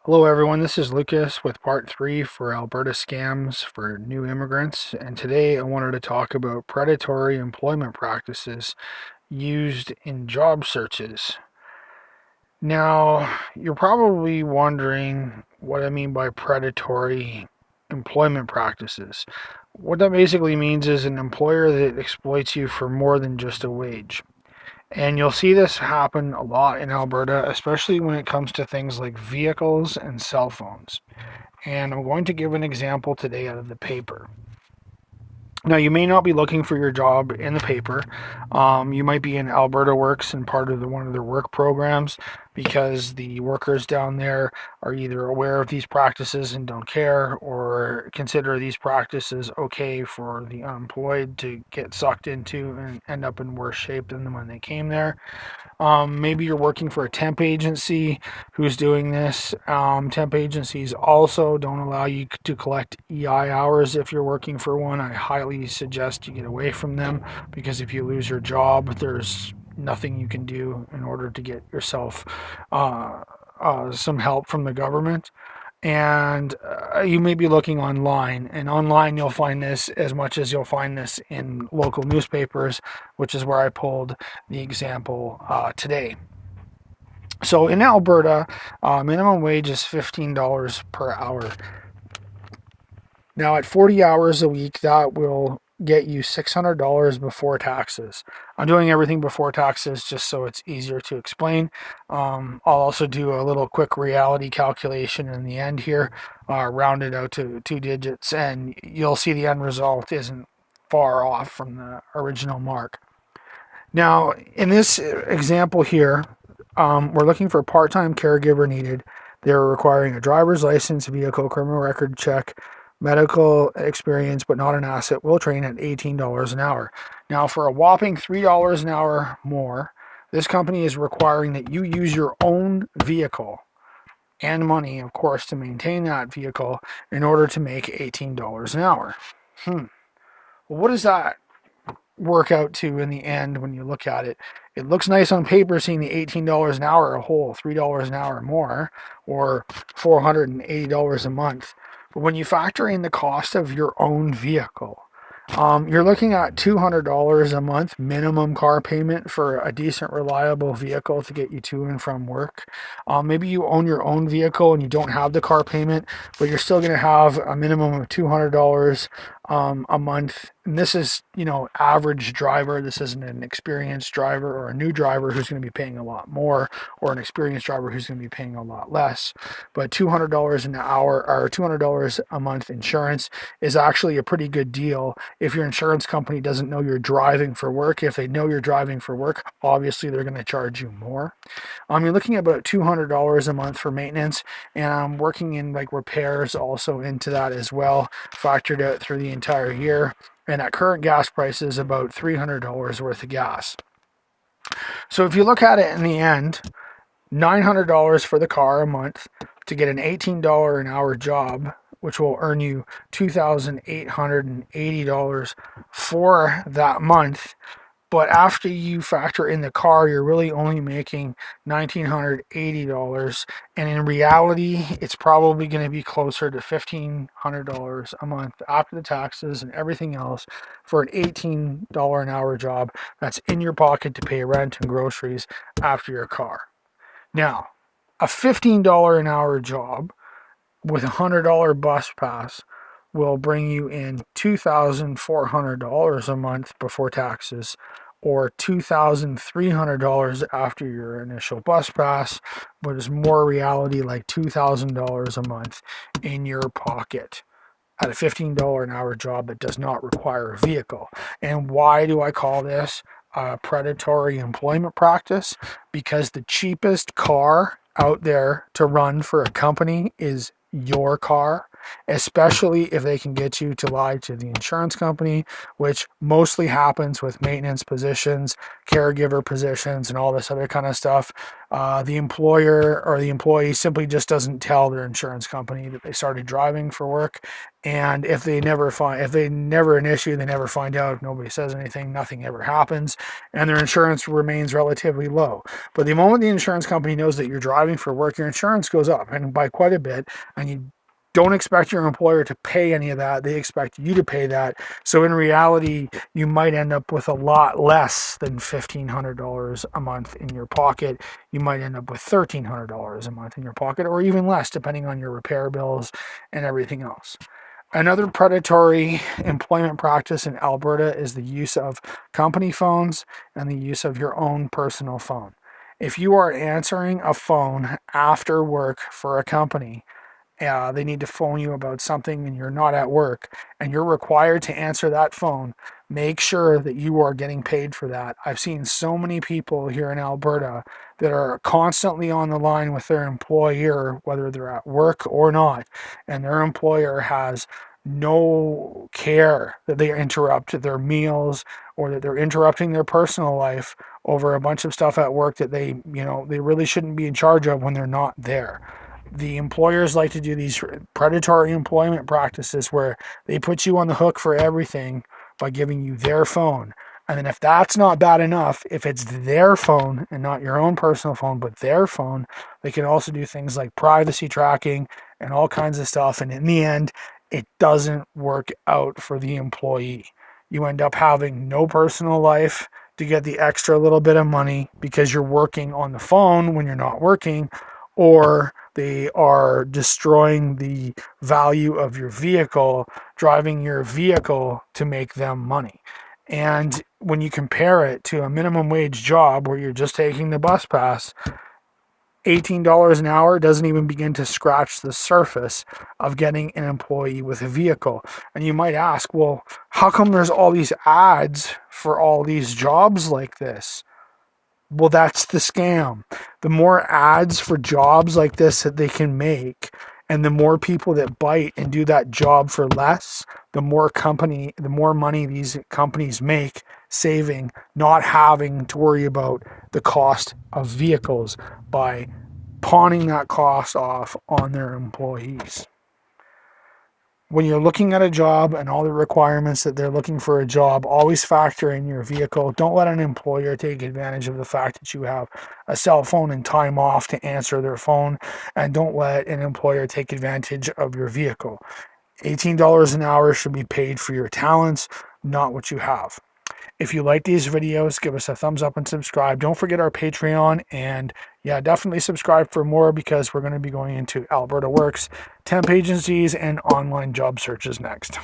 Hello everyone, this is Lucas with part 3 for Alberta scams for new immigrants, and today I wanted to talk about predatory employment practices used in job searches. Now, you're probably wondering what I mean by predatory employment practices. What that basically means is an employer that exploits you for more than just a wage. And you'll see this happen a lot in Alberta, especially when it comes to things like vehicles and cell phones. And I'm going to give an example today out of the paper. Now, you may not be looking for your job in the paper. You might be in Alberta Works and part of one of their work programs because the workers down there are either aware of these practices and don't care, or consider these practices okay for the unemployed to get sucked into and end up in worse shape than when they came there. Maybe you're working for a temp agency who's doing this. Temp agencies also don't allow you to collect EI hours if you're working for one. I highly suggest you get away from them because if you lose your job, there's nothing you can do in order to get yourself some help from the government. And you may be looking online, and online you'll find this as much as you'll find this in local newspapers, which is where I pulled the example today. So in Alberta, minimum wage is $15 per hour. Now at 40 hours a week, that will get you $600 before taxes. I'm doing everything before taxes just so it's easier to explain. I'll also do a little quick reality calculation in the end here, round it out to 2 digits, and you'll see the end result isn't far off from the original mark. Now, in this example here, we're looking for a part-time caregiver needed. They're requiring a driver's license, vehicle, criminal record check, medical experience, but not an asset. Will train at $18 an hour. Now, for a whopping $3 an hour more, this company is requiring that you use your own vehicle and money, of course, to maintain that vehicle in order to make $18 an hour. Well, what does that work out to in the end when you look at it? It looks nice on paper seeing the $18 an hour, a whole $3 an hour more, or $480 a month. But when you factor in the cost of your own vehicle, you're looking at $200 a month minimum car payment for a decent, reliable vehicle to get you to and from work. Maybe you own your own vehicle and you don't have the car payment, but you're still going to have a minimum of $200 a month. And this is, average driver. This isn't an experienced driver or a new driver who's going to be paying a lot more, or an experienced driver who's going to be paying a lot less. But $200 an hour or $200 a month insurance is actually a pretty good deal if your insurance company doesn't know you're driving for work. If they know you're driving for work, obviously they're going to charge you more. You're looking at about $200 a month for maintenance, and I'm working in like repairs also into that as well, factored out through the entire year. And at current gas prices, about $300 worth of gas. So if you look at it in the end, $900 for the car a month to get an $18 an hour job, which will earn you $2,880 for that month. But after you factor in the car, you're really only making $1,980. And in reality, it's probably going to be closer to $1,500 a month after the taxes and everything else for an $18 an hour job that's in your pocket to pay rent and groceries after your car. Now, a $15 an hour job with a $100 bus pass will bring you in $2,400 a month before taxes, or $2,300 after your initial bus pass, but is more reality like $2,000 a month in your pocket at a $15 an hour job that does not require a vehicle. And why do I call this a predatory employment practice? Because the cheapest car out there to run for a company is your car. especially if they can get you to lie to the insurance company, which mostly happens with maintenance positions, caregiver positions, and all this other kind of stuff. The employer or the employee simply just doesn't tell their insurance company that they started driving for work. And if they never an issue, they never find out. If nobody says anything, nothing ever happens, and their insurance remains relatively low. But the moment the insurance company knows that you're driving for work, your insurance goes up, and by quite a bit, and you don't expect your employer to pay any of that. They expect you to pay that. So in reality, you might end up with a lot less than $1,500 a month in your pocket. You might end up with $1,300 a month in your pocket, or even less, depending on your repair bills and everything else. Another predatory employment practice in Alberta is the use of company phones and the use of your own personal phone. If you are answering a phone after work for a company, they need to phone you about something and you're not at work and you're required to answer that phone, make sure that you are getting paid for that. I've seen so many people here in Alberta that are constantly on the line with their employer, whether they're at work or not, and their employer has no care that they interrupt their meals or that they're interrupting their personal life over a bunch of stuff at work that they really shouldn't be in charge of when they're not there. The employers like to do these predatory employment practices where they put you on the hook for everything by giving you their phone. And then if that's not bad enough, if it's their phone and not your own personal phone, but their phone, they can also do things like privacy tracking and all kinds of stuff. And in the end, it doesn't work out for the employee. You end up having no personal life to get the extra little bit of money because you're working on the phone when you're not working, or they are destroying the value of your vehicle, driving your vehicle to make them money. And when you compare it to a minimum wage job where you're just taking the bus pass, $18 an hour doesn't even begin to scratch the surface of getting an employee with a vehicle. And you might ask, well, how come there's all these ads for all these jobs like this? Well, that's the scam. The more ads for jobs like this that they can make, and the more people that bite and do that job for less, the more money these companies make, saving, not having to worry about the cost of vehicles by pawning that cost off on their employees. When you're looking at a job and all the requirements that they're looking for a job, always factor in your vehicle. Don't let an employer take advantage of the fact that you have a cell phone and time off to answer their phone. And don't let an employer take advantage of your vehicle. $18 an hour should be paid for your talents, not what you have. If you like these videos, give us a thumbs up and subscribe. Don't forget our Patreon, and definitely subscribe for more because we're going to be going into Alberta Works, temp agencies, and online job searches next.